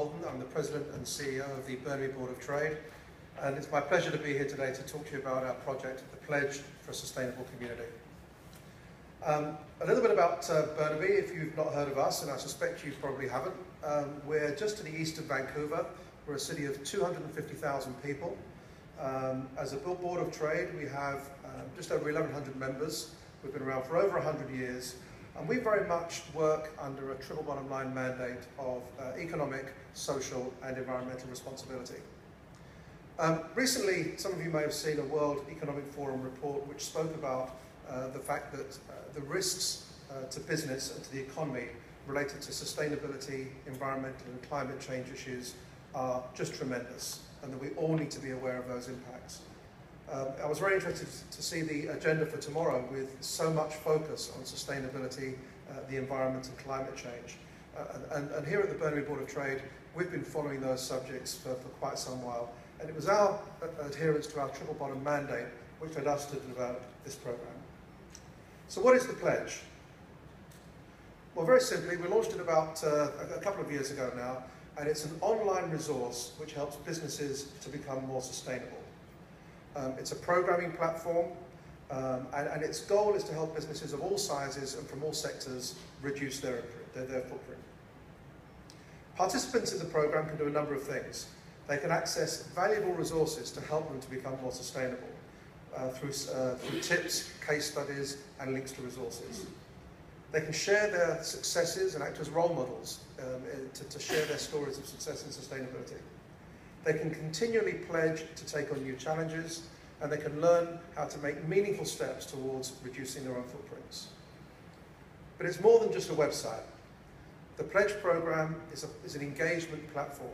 Holden. I'm the President and CEO of the Burnaby Board of Trade, and it's my pleasure to be here today to talk to you about our project, the Pledge for a Sustainable Community. A little bit about Burnaby, if you've not heard of us, and I suspect you probably haven't. We're just to the east of Vancouver. We're a city of 250,000 people. As a Board of Trade, we have just over 1,100 members. We've been around for over 100 years, and we very much work under a triple bottom line mandate of economic, social, and environmental responsibility. Recently, some of you may have seen a World Economic Forum report which spoke about the fact that the risks to business and to the economy related to sustainability, environmental and climate change issues are just tremendous, and that we all need to be aware of those impacts. I was very interested to see the agenda for tomorrow with so much focus on sustainability, the environment and climate change. And here at the Burnaby Board of Trade, we've been following those subjects for quite some while. And it was our adherence to our triple bottom mandate which led us to develop this program. So what is the Pledge? Well, very simply, we launched it about a couple of years ago now, and it's an online resource which helps businesses to become more sustainable. It's a programming platform, and its goal is to help businesses of all sizes and from all sectors reduce their footprint. Participants in the program can do a number of things. They can access valuable resources to help them to become more sustainable through tips, case studies, and links to resources. They can share their successes and act as role models to share their stories of success and sustainability. They can continually pledge to take on new challenges, and they can learn how to make meaningful steps towards reducing their own footprints. But it's more than just a website. The Pledge program is an engagement platform,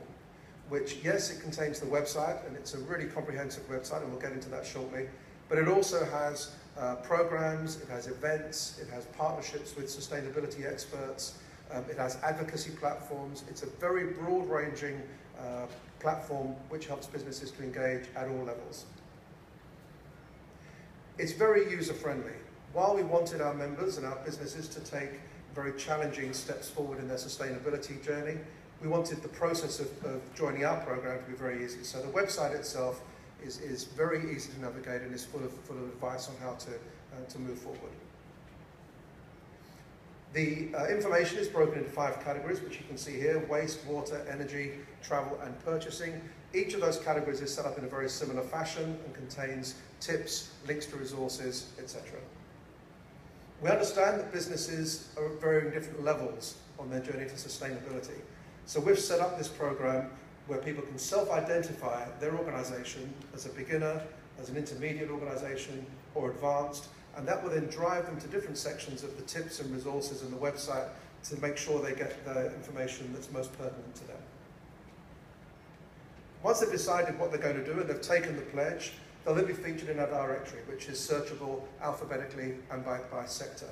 which, yes, it contains the website, and it's a really comprehensive website, and we'll get into that shortly, but it also has programs, it has events, it has partnerships with sustainability experts, it has advocacy platforms. It's a very broad-ranging platform which helps businesses to engage at all levels. It's very user-friendly. While we wanted our members and our businesses to take very challenging steps forward in their sustainability journey, we wanted the process of joining our program to be very easy. So the website itself is very easy to navigate and is full of advice on how to move forward. The information is broken into 5 categories, which you can see here: waste, water, energy, travel, and purchasing. Each of those categories is set up in a very similar fashion and contains tips, links to resources, etc. We understand that businesses are at varying different levels on their journey to sustainability. So we've set up this program where people can self-identify their organization as a beginner, as an intermediate organization, or advanced, and that will then drive them to different sections of the tips and resources in the website to make sure they get the information that's most pertinent to them. Once they've decided what they're going to do and they've taken the pledge, they'll then be featured in our directory, which is searchable alphabetically and by sector.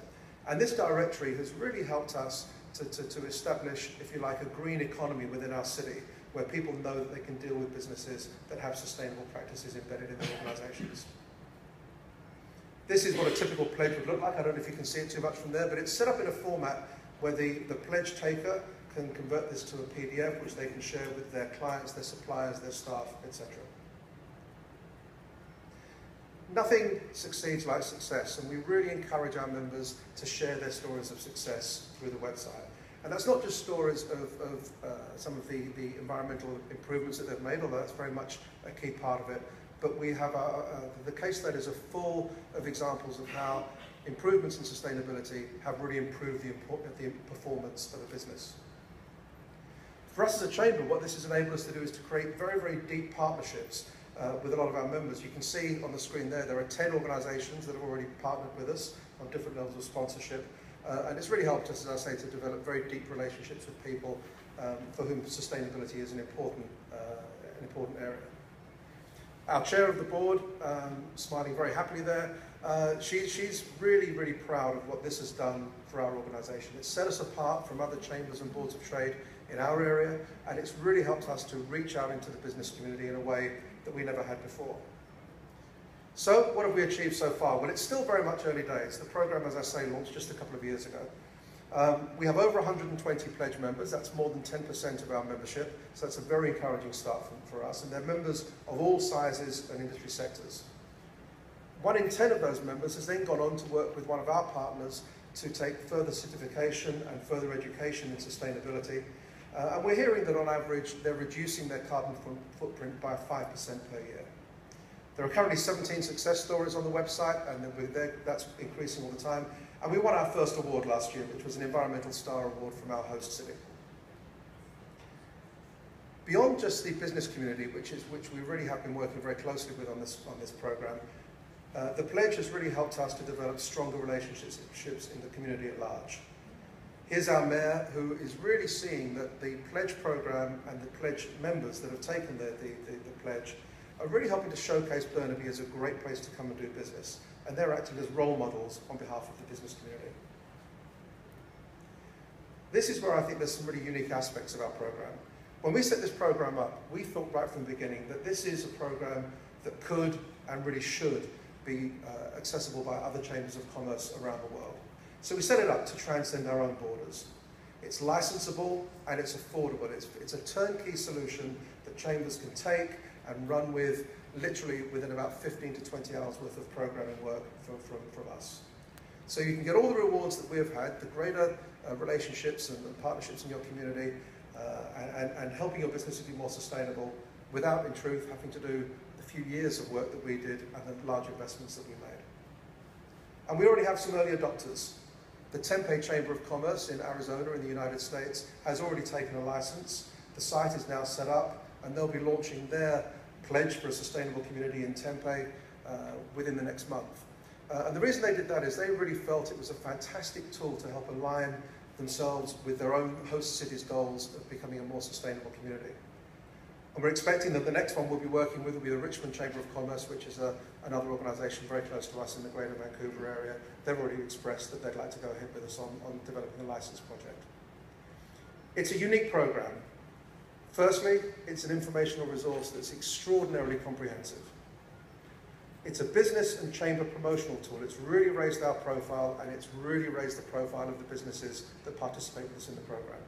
And this directory has really helped us to establish, if you like, a green economy within our city, where people know that they can deal with businesses that have sustainable practices embedded in their organizations. This is what a typical pledge would look like. I don't know if you can see it too much from there, but it's set up in a format where the pledge taker can convert this to a PDF, which they can share with their clients, their suppliers, their staff, etc. Nothing succeeds like success, and we really encourage our members to share their stories of success through the website. And that's not just stories of some of the environmental improvements that they've made, although that's very much a key part of it, but we have the case studies are full of examples of how improvements in sustainability have really improved the performance of a business. For us as a chamber, what this has enabled us to do is to create very, very deep partnerships with a lot of our members. You can see on the screen there are 10 organisations that have already partnered with us on different levels of sponsorship. And it's really helped us, as I say, to develop very deep relationships with people for whom sustainability is an important area. Our chair of the board, smiling very happily there, she's really, really proud of what this has done for our organisation. It's set us apart from other chambers and boards of trade in our area, and it's really helped us to reach out into the business community in a way that we never had before. So what have we achieved so far? Well, it's still very much early days. The program, as I say, launched just a couple of years ago. We have over 120 pledge members. That's more than 10% of our membership. So that's a very encouraging start for us. And they're members of all sizes and industry sectors. 1 in 10 of those members has then gone on to work with one of our partners to take further certification and further education in sustainability. And we're hearing that on average, they're reducing their carbon footprint by 5% per year. There are currently 17 success stories on the website, and that's increasing all the time. And we won our first award last year, which was an Environmental Star Award from our host city. Beyond just the business community, which we really have been working very closely with on this program, the pledge has really helped us to develop stronger relationships in the community at large. Here's our mayor, who is really seeing that the pledge program and the pledge members that have taken the pledge are really helping to showcase Burnaby as a great place to come and do business. And they're acting as role models on behalf of the business community. This is where I think there's some really unique aspects of our program. When we set this program up, we thought right from the beginning that this is a program that could and really should be accessible by other chambers of commerce around the world. So we set it up to transcend our own borders. It's licensable and it's affordable. It's a turnkey solution that chambers can take and run with literally within about 15 to 20 hours worth of programming work from us. So you can get all the rewards that we have had, the greater relationships and partnerships in your community, and helping your business to be more sustainable without, in truth, having to do the few years of work that we did and the large investments that we made. And we already have some early adopters. The Tempe Chamber of Commerce in Arizona in the United States has already taken a license. The site is now set up, and they'll be launching their pledge for a sustainable community in Tempe within the next month. And the reason they did that is they really felt it was a fantastic tool to help align themselves with their own host city's goals of becoming a more sustainable community. And we're expecting that the next one we'll be working with will be the Richmond Chamber of Commerce, which is another organisation very close to us in the Greater Vancouver area. They've already expressed that they'd like to go ahead with us on developing a license project. It's a unique program. Firstly, it's an informational resource that's extraordinarily comprehensive. It's a business and chamber promotional tool. It's really raised our profile, and it's really raised the profile of the businesses that participate with us in the program.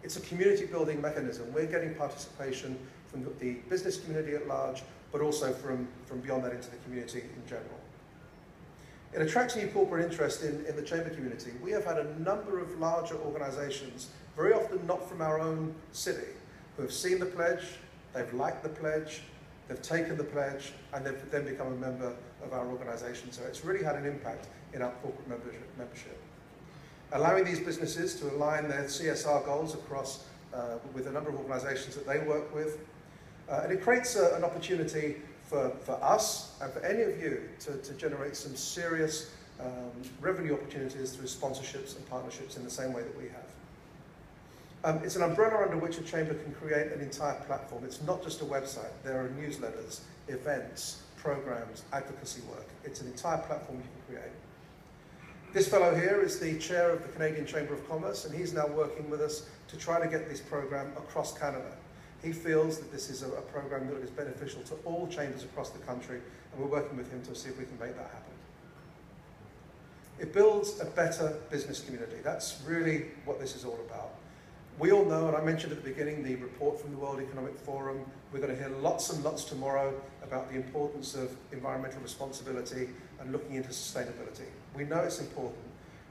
It's a community building mechanism. We're getting participation from the business community at large, but also from beyond that into the community in general. It attracts new corporate interest in the chamber community. We have had a number of larger organisations, very often not from our own city, who have seen the pledge, they've liked the pledge, they've taken the pledge, and they've then become a member of our organisation. So it's really had an impact in our corporate membership. Allowing these businesses to align their CSR goals across with a number of organisations that they work with. And it creates an opportunity for us and for any of you to generate some serious revenue opportunities through sponsorships and partnerships in the same way that we have. It's an umbrella under which a chamber can create an entire platform. It's not just a website. There are newsletters, events, programs, advocacy work. It's an entire platform you can create. This fellow here is the chair of the Canadian Chamber of Commerce, and he's now working with us to try to get this program across Canada. He feels that this is a program that is beneficial to all chambers across the country, and we're working with him to see if we can make that happen. It builds a better business community. That's really what this is all about. We all know, and I mentioned at the beginning, the report from the World Economic Forum. We're going to hear lots and lots tomorrow about the importance of environmental responsibility and looking into sustainability. We know it's important,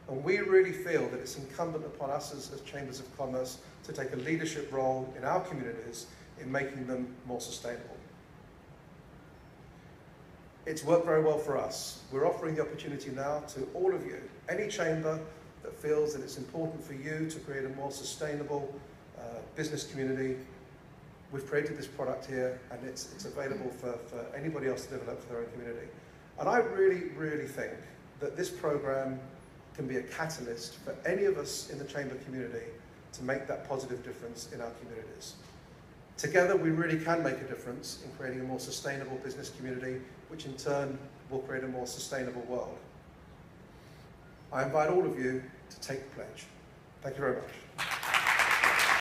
and we really feel that it's incumbent upon us as chambers of commerce to take a leadership role in our communities in making them more sustainable. It's worked very well for us. We're offering the opportunity now to all of you, any chamber that feels that it's important for you to create a more sustainable business community. We've created this product here, and it's available for anybody else to develop for their own community. And I really, really think that this program can be a catalyst for any of us in the chamber community to make that positive difference in our communities. Together, we really can make a difference in creating a more sustainable business community, which in turn will create a more sustainable world. I invite all of you to take the pledge. Thank you very much.